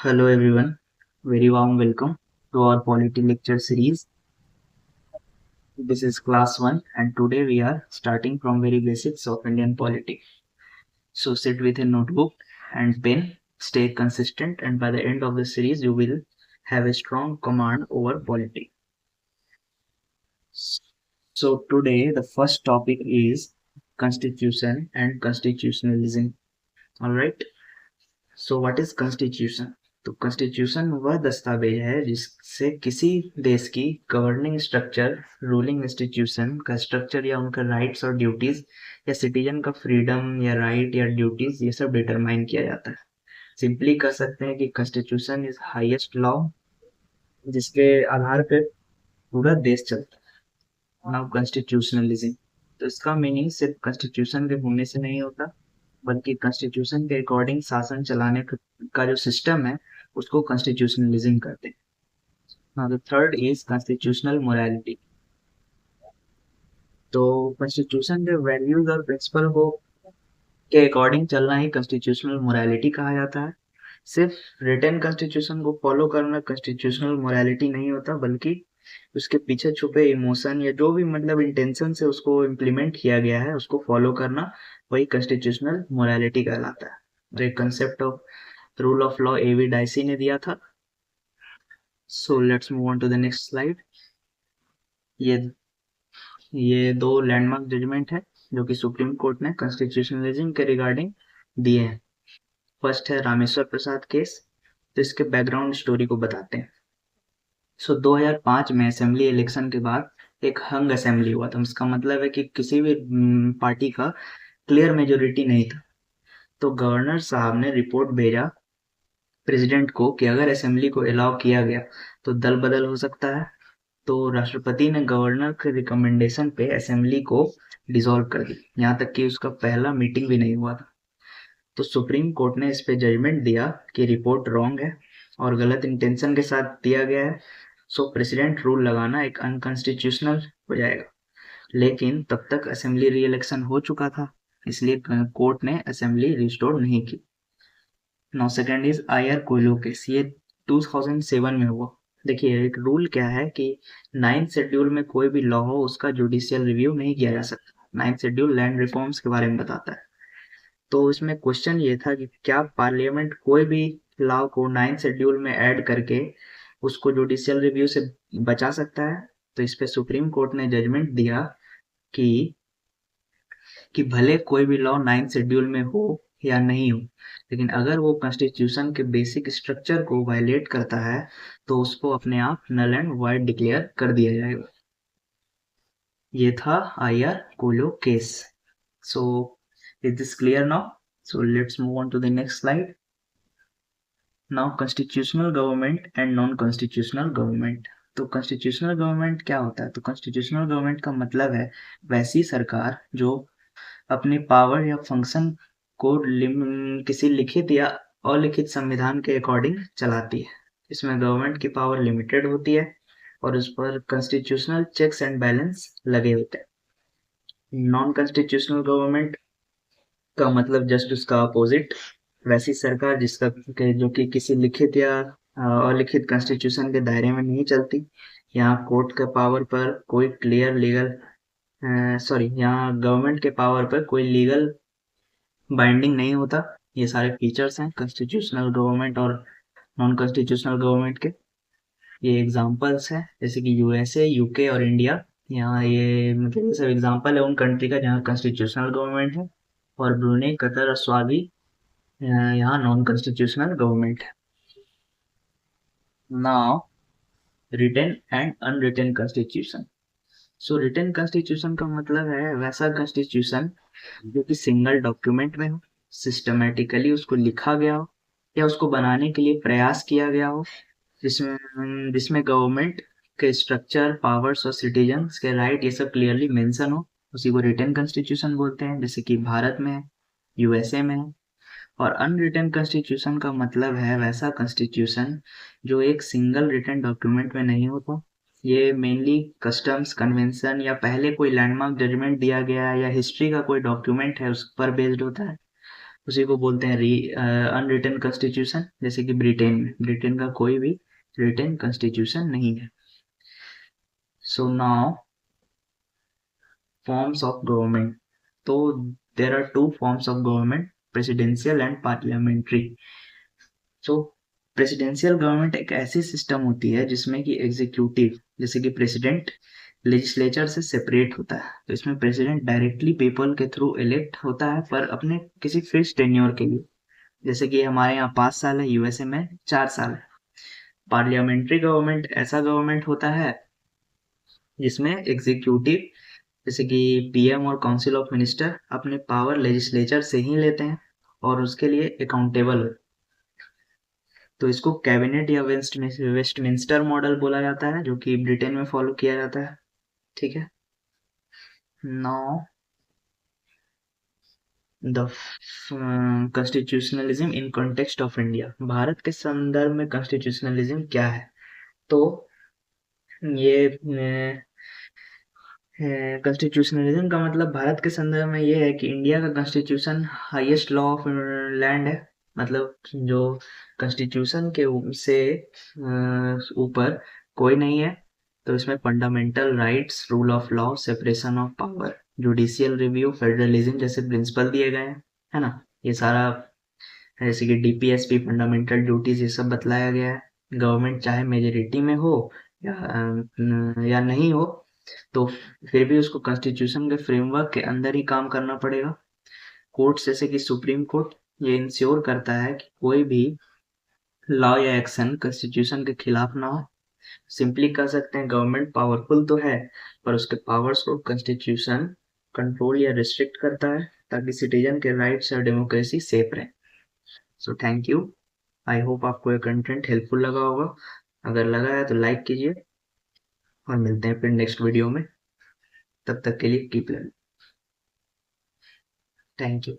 Hello everyone, very warm welcome to our polity lecture series. This is class 1 and today we are starting from very basics of Indian polity. So sit with a notebook and pen, stay consistent and by the end of the series you will have a strong command over polity. So today the first topic is constitution and constitutionalism. Alright, so what is constitution? तो constitution वह दस्तावेज है जिससे किसी देश की governing structure, ruling institution का structure या उनका राइट्स और ड्यूटीज या सिटीजन का फ्रीडम या राइट या ड्यूटीज ये सब डिटरमाइन किया जाता है। सिंपली कह सकते हैं कि कॉन्स्टिट्यूशन इज हाईएस्ट लॉ जिसके आधार पे पूरा देश चलता है। नाउ कॉन्स्टिट्यूशनलिज्म, तो इसका मीनिंग सिर्फ कॉन्स्टिट्यूशन के होने से नहीं होता बल्कि कॉन्स्टिट्यूशन के अकॉर्डिंग शासन चलाने का जो सिस्टम है उसको कॉन्स्टिट्यूशनलिज्म कहते हैं। Now the third is constitutional morality. तो कॉन्स्टिट्यूशन के वैल्यूज और प्रिंसिपल को के अकॉर्डिंग चलना ही कॉन्स्टिट्यूशनल मोरालिटी कहा जाता है। सिर्फ रिटन कॉन्स्टिट्यूशन को फॉलो करना कॉन्स्टिट्यूशनल मोरालिटी नहीं होता बल्कि उसके पीछे छुपे इमोशन या जो भी मतलब इंटेंशन से उसको इम्प्लीमेंट किया गया है उसको फॉलो करना वही कॉन्स्टिट्यूशनल मोरालिटी कहलाता है। तो एक concept of rule of law A V Dicey ने दिया था। So let's move on to the next slide. ये दो लैंडमार्क जजमेंट है जो कि सुप्रीम कोर्ट ने कॉन्स्टिट्यूशनलिज्म के रिगार्डिंग दिए हैं। फर्स्ट है रामेश्वर प्रसाद केस। तो इसके बैकग्राउंड स्टोरी को बताते हैं। सो 2005 में असेंबली इलेक्शन के बाद एक हंग असेंबली हुआ था। इसका मतलब है कि किसी भी पार्टी का क्लियर मेजोरिटी नहीं था। तो गवर्नर साहब ने रिपोर्ट भेजा प्रेसिडेंट को कि अगर असेंबली को अलाउ किया गया तो दल बदल हो सकता है। तो राष्ट्रपति ने गवर्नर के रिकमेंडेशन पे असेंबली को डिसॉल्व कर दी, यहाँ तक कि उसका पहला मीटिंग भी नहीं हुआ था। तो सुप्रीम कोर्ट ने इस पे जजमेंट दिया कि रिपोर्ट रॉन्ग है और गलत इंटेंशन के साथ दिया गया है। सो प्रेसिडेंट रूल लगाना एक अनकॉन्स्टिट्यूशनल हो जाएगा। लेकिन तब तक असेंबली री इलेक्शन हो चुका था, इसलिए कोर्ट ने असेंबली रिस्टोर नहीं की। Now second is I R Coelho case. ये 2007 में हुआ। देखिए एक रूल क्या है कि 9th शेड्यूल में कोई भी लॉ हो उसका जुडिशियल रिव्यू नहीं किया जा सकता। 9th शेड्यूल लैंड रिफॉर्म्स के बारे में बताता है। तो इसमें क्वेश्चन ये था कि क्या पार्लियामेंट कोई भी लॉ को 9th शेड्यूल में ऐड करके उसको जुडिशियल रिव्यू से बचा सकता है। तो इस पे सुप्रीम कोर्ट ने जजमेंट दिया कि भले कोई भी लॉ 9th शेड्यूल में हो या नहीं हो, लेकिन अगर वो कॉन्स्टिट्यूशन के बेसिक स्ट्रक्चर को वायलेट करता है तो उसको अपने आप नल एंड वाइड डिक्लेयर कर दिया जाएगा। ये था I R Coelho case. So is this clear now? So let's move on to the next slide. Now constitutional government and non constitutional government. तो कॉन्स्टिट्यूशनल गवर्नमेंट क्या होता है? तो कॉन्स्टिट्यूशनल गवर्नमेंट का मतलब है वैसी सरकार जो अपनी पावर या फंक्शन को किसी लिखित या अलिखित संविधान के अकॉर्डिंग चलाती है। इसमें गवर्नमेंट की पावर लिमिटेड होती है और उस पर कॉन्स्टिट्यूशनल चेक्स एंड बैलेंस लगे होते हैं। नॉन कॉन्स्टिट्यूशनल गवर्नमेंट का मतलब जस्ट उसका अपोजिट, वैसी सरकार जिसका जो कि किसी लिखित या अलिखित कॉन्स्टिट्यूशन के दायरे में नहीं चलती। यहाँ कोर्ट के पावर पर कोई क्लियर लीगल यहाँ गवर्नमेंट के पावर पर कोई लीगल बाइंडिंग नहीं होता। ये सारे फीचर्स हैं कॉन्स्टिट्यूशनल गवर्नमेंट और नॉन कॉन्स्टिट्यूशनल गवर्नमेंट के। ये एग्जांपल्स हैं जैसे कि यूएसए, यूके और इंडिया। यहाँ ये मतलब ये सब एग्जांपल है उन कंट्री का जहाँ कॉन्स्टिट्यूशनल गवर्नमेंट है। और ब्रूनेई, कतर और स्वादी यहाँ नॉन कॉन्स्टिट्यूशनल गवर्नमेंट है। Now written and unwritten constitution. So written constitution का मतलब है वैसा कॉन्स्टिट्यूशन जो कि सिंगल डॉक्यूमेंट में हो, सिस्टमेटिकली उसको लिखा गया हो या उसको बनाने के लिए प्रयास किया गया हो, जिसमें गवर्नमेंट के स्ट्रक्चर, पावर्स और सिटीजन्स के राइट ये सब क्लियरली मेंशन हो, उसी को रिटन कॉन्स्टिट्यूशन बोलते हैं। जैसे कि भारत में है, यूएसए में है। और अनरिटन कॉन्स्टिट्यूशन का मतलब है वैसा कॉन्स्टिट्यूशन जो एक सिंगल रिटन डॉक्यूमेंट में नहीं होता। ये मेनली कस्टम्स कन्वेंशन या पहले कोई लैंडमार्क जजमेंट दिया गया है या हिस्ट्री का कोई डॉक्यूमेंट है उस पर बेस्ड होता है। उसी को बोलते हैं अनरिटन कॉन्स्टिट्यूशन। जैसे कि ब्रिटेन का कोई भी रिटन कॉन्स्टिट्यूशन नहीं है। So now forms of government. तो there are two forms of government, presidential and parliamentary. So presidential government एक ऐसी सिस्टम होती है जिसमें कि एग्जीक्यूटिव जैसे कि प्रेसिडेंट लेजिस्लेचर से सेपरेट होता है। तो इसमें प्रेसिडेंट डायरेक्टली पीपल के थ्रू इलेक्ट होता है, पर अपने किसी फिक्स टेन्योर के लिए। जैसे कि हमारे यहाँ 5 साल है, यूएसए में 4 साल है। पार्लियामेंट्री गवर्नमेंट ऐसा गवर्नमेंट होता है जिसमें एग्जीक्यूटिव जैसे कि पीएम और काउंसिल ऑफ मिनिस्टर अपने पावर लेजिस्लेचर से ही लेते हैं और उसके लिए अकाउंटेबल। तो इसको कैबिनेट या वेस्टमिंस्टर मॉडल बोला जाता है, जो कि ब्रिटेन में फॉलो किया जाता है। ठीक है। Now the constitutionalism in context of India. Bharat के संदर्भ में कॉन्स्टिट्यूशनलिज्म क्या है? तो ये कॉन्स्टिट्यूशनलिज्म का मतलब भारत के संदर्भ में ये है कि इंडिया का constitution highest law of land है। मतलब जो कॉन्स्टिट्यूशन के से ऊपर कोई नहीं है। तो इसमें fundamental rights, rule of law, separation of power, judicial review, federalism जैसे प्रिंसिपल दिए गए हैं, है ना। ये सारा जैसे कि डीपीएसपी, फंडामेंटल ड्यूटीज, ये सब बतलाया गया है। गवर्नमेंट चाहे मेजोरिटी में हो या नहीं हो, तो फिर भी उसको कॉन्स्टिट्यूशन के फ्रेमवर्क के अंदर ही काम करना पड़ेगा। कोर्ट जैसे कि सुप्रीम कोर्ट ये इंश्योर करता है कि कोई भी लॉ या एक्शन कॉन्स्टिट्यूशन के खिलाफ ना हो। सिंपली कह सकते हैं गवर्नमेंट पावरफुल तो है, पर उसके पावर्स को कॉन्स्टिट्यूशन कंट्रोल या रिस्ट्रिक्ट करता है, ताकि सिटीजन के राइट्स और डेमोक्रेसी सेफ रहे। So thank you. I hope आपको ये कंटेंट हेल्पफुल लगा होगा। अगर लगा है तो लाइक कीजिए, और मिलते हैं फिर नेक्स्ट वीडियो में। तब तक के लिए कीप लर्निंग। Thank you.